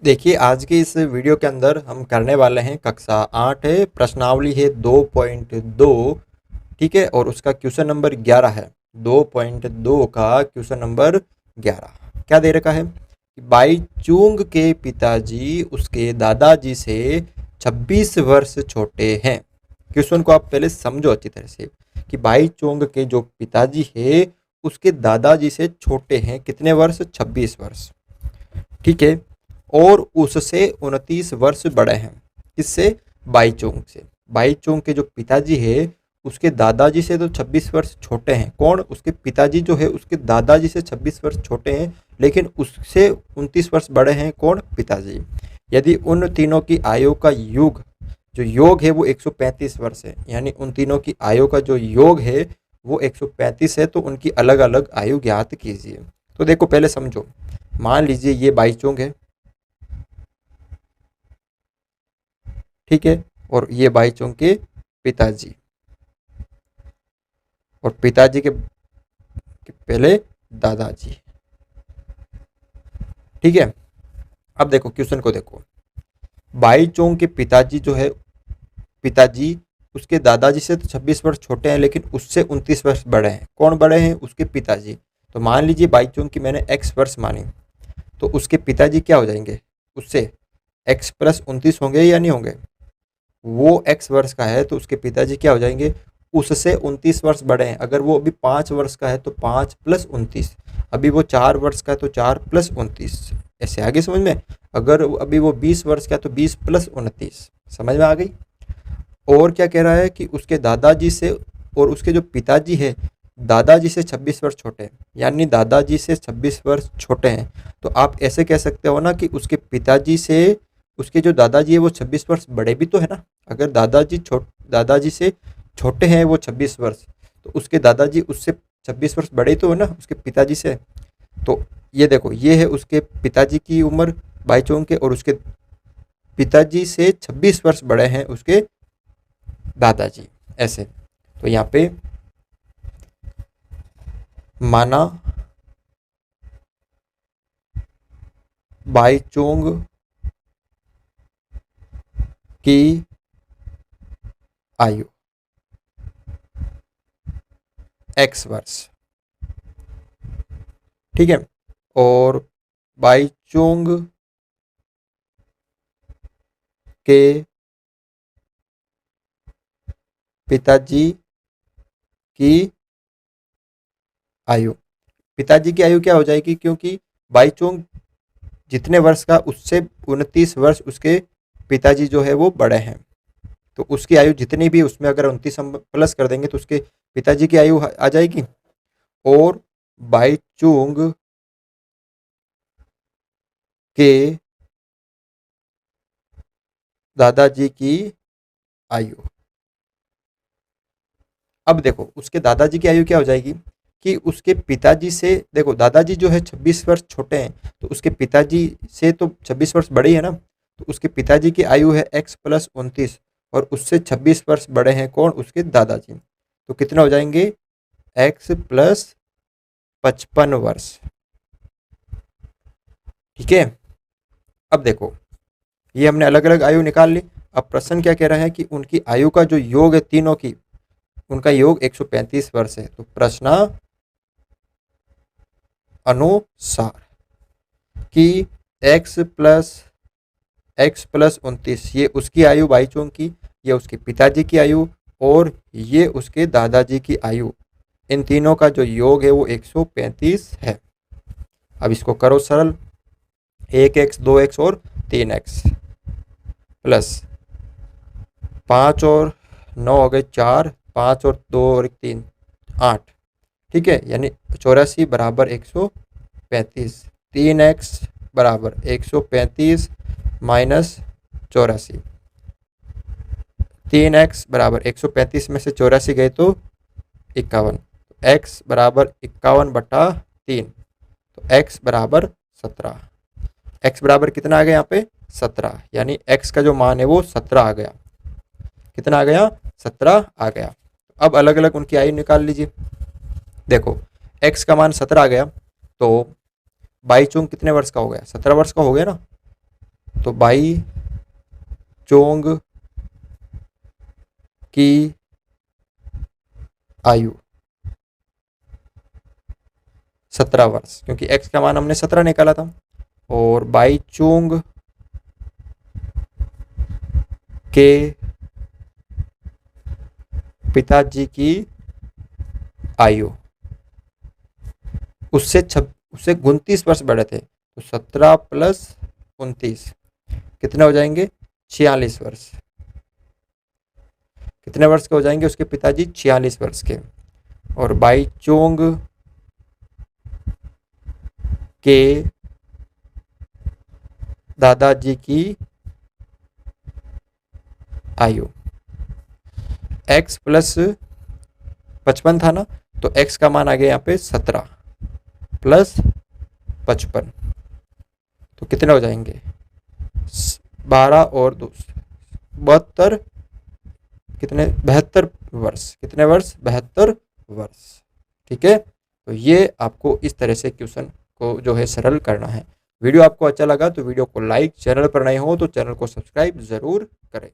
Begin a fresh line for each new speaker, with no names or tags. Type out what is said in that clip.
देखिए आज के इस वीडियो के अंदर हम करने वाले हैं कक्षा 8 है, प्रश्नावली है 2.2। ठीक है, और उसका क्वेश्चन नंबर 11 है। 2.2 का क्वेश्चन नंबर 11 क्या दे रखा है कि बाईचुंग के पिताजी उसके दादाजी से 26 वर्ष छोटे हैं। क्वेश्चन को आप पहले समझो अच्छी तरह से कि बाईचुंग के जो पिताजी है उसके दादाजी से छोटे हैं कितने वर्ष, 26 वर्ष। ठीक है, और उससे 29 वर्ष बड़े हैं। किससे? बाईचुंग से। बाईचुंग के जो पिताजी है उसके दादाजी से तो 26 वर्ष छोटे हैं। कौन? उसके पिताजी जो है उसके दादाजी से 26 वर्ष छोटे हैं, लेकिन उससे 29 वर्ष बड़े हैं। कौन? पिताजी। यदि उन तीनों की आयु का योग, जो योग है वो 135 वर्ष है, यानी उन तीनों की आयु का जो योग है वो 135 है, तो उनकी अलग अलग आयु ज्ञात कीजिए। तो देखो पहले समझो, मान लीजिए ये बाईचुंग है, ठीक है, और ये बाईचुंग के पिताजी, और पिताजी के पहले दादाजी। ठीक है, अब देखो क्वेश्चन को देखो। बाईचुंग के पिताजी जो है, पिताजी उसके दादाजी से तो 26 वर्ष छोटे हैं, लेकिन उससे 29 वर्ष बड़े हैं। कौन बड़े हैं? उसके पिताजी। तो मान लीजिए बाईचुंग की मैंने x वर्ष मानी, तो उसके पिताजी क्या हो जाएंगे? उससे x प्लस 29 होंगे या नहीं होंगे? वो x वर्ष का है तो उसके पिताजी क्या हो जाएंगे? उससे 29 वर्ष बड़े हैं। अगर वो अभी 5 वर्ष का है तो 5 प्लस 29, अभी वो 4 वर्ष का है तो 4 प्लस 29। ऐसे आगे समझ में? अगर अभी वो 20 वर्ष का है तो 20 प्लस 29। समझ में आ गई? और क्या कह रहा है कि उसके दादाजी से, और उसके जो पिताजी है दादाजी से 26 वर्ष छोटे हैं, यानी दादाजी से 26 वर्ष छोटे हैं। तो आप ऐसे कह सकते हो ना कि उसके पिताजी से उसके जो दादाजी है वो 26 वर्ष बड़े भी तो है ना। अगर दादाजी से छोटे हैं वो 26 वर्ष, तो उसके दादाजी उससे 26 वर्ष बड़े तो है ना उसके पिताजी से। तो ये देखो, ये है उसके पिताजी की उम्र बाईचुंग के, और उसके पिताजी से 26 वर्ष बड़े हैं उसके दादाजी। ऐसे तो यहाँ पे माना बाईचुंग की आयु x वर्ष। ठीक है, और बाईचुंग के पिताजी की आयु, पिताजी की आयु क्या हो जाएगी? क्योंकि बाईचुंग जितने वर्ष का उससे 29 वर्ष उसके पिताजी जो है वो बड़े हैं, तो उसकी आयु जितनी भी उसमें अगर 29 हम प्लस कर देंगे तो उसके पिताजी की आयु आ जाएगी। और बाईचुंग के दादाजी की आयु, अब देखो उसके दादाजी की आयु क्या हो जाएगी कि उसके पिताजी से, देखो दादाजी जो है 26 वर्ष छोटे हैं, तो उसके पिताजी से तो 26 वर्ष बड़े ही है ना। तो उसके पिताजी की आयु है x प्लस 29, और उससे 26 वर्ष बड़े हैं कौन? उसके दादाजी। तो कितना हो जाएंगे? x प्लस 55 वर्ष। ठीक है, अब देखो ये हमने अलग अलग आयु निकाल ली। अब प्रश्न क्या कह रहा है कि उनकी आयु का जो योग है तीनों की, उनका योग 135 वर्ष है। तो प्रश्न अनुसार कि x प्लस 29 ये उसकी आयु बाईचुंग की, ये उसके पिताजी की आयु, और ये उसके दादाजी की आयु, इन तीनों का जो योग है वो 135 है। अब इसको करो सरल, 1x 2x और 3x प्लस 5 और 9 हो गए 4, 5 और 2 और 1 3 8। ठीक है, यानी 84 बराबर 135। 3x बराबर 135 माइनस 84। 3x बराबर 135 में से 84 गए तो 51। x बराबर 51/3, तो x बराबर 17। x बराबर कितना आ गया यहाँ पे? 17, यानी x का जो मान है वो 17 आ गया। कितना आ गया? 17 आ गया। अब अलग अलग उनकी आयु निकाल लीजिए। देखो x का मान 17 आ गया, तो बाईचुंग कितने वर्ष का हो गया? 17 वर्ष का हो गया ना। तो बाई चोंग की आयु 17 वर्ष, क्योंकि एक्स का मान हमने 17 निकाला था। और बाई चोंग के पिताजी की आयु उससे 29 वर्ष बड़े थे, तो 17 प्लस 29 कितने हो जाएंगे? 46 वर्ष। कितने वर्ष के हो जाएंगे उसके पिताजी? 46 वर्ष के। और बाई चोंग के दादाजी की आयु x प्लस 55 था ना, तो x का मान आ गया यहाँ पे 17 प्लस 55, तो कितने हो जाएंगे? 12 और 2 72, कितने? 72 वर्ष। कितने वर्ष? 72 वर्ष। ठीक है, तो ये आपको इस तरह से क्वेश्चन को जो है सरल करना है। वीडियो आपको अच्छा लगा तो वीडियो को लाइक, चैनल पर नए हो तो चैनल को सब्सक्राइब जरूर करें।